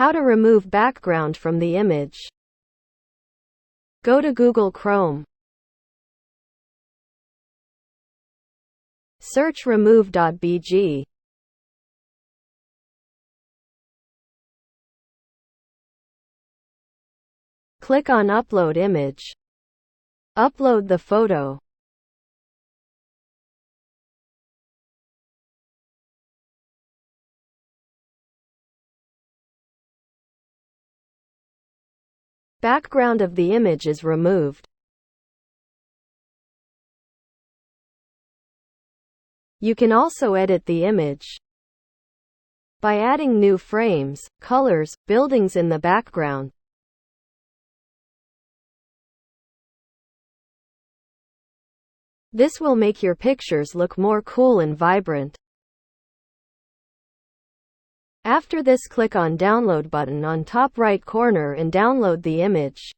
How to remove background from the image. Go to Google Chrome. Search remove.bg. Click on Upload Image. Upload the photo. Background of the image is removed. You can also edit the image by adding new frames, colors, buildings in the background. This will make your pictures look more cool and vibrant. After this, click on Download button on top right corner and download the image.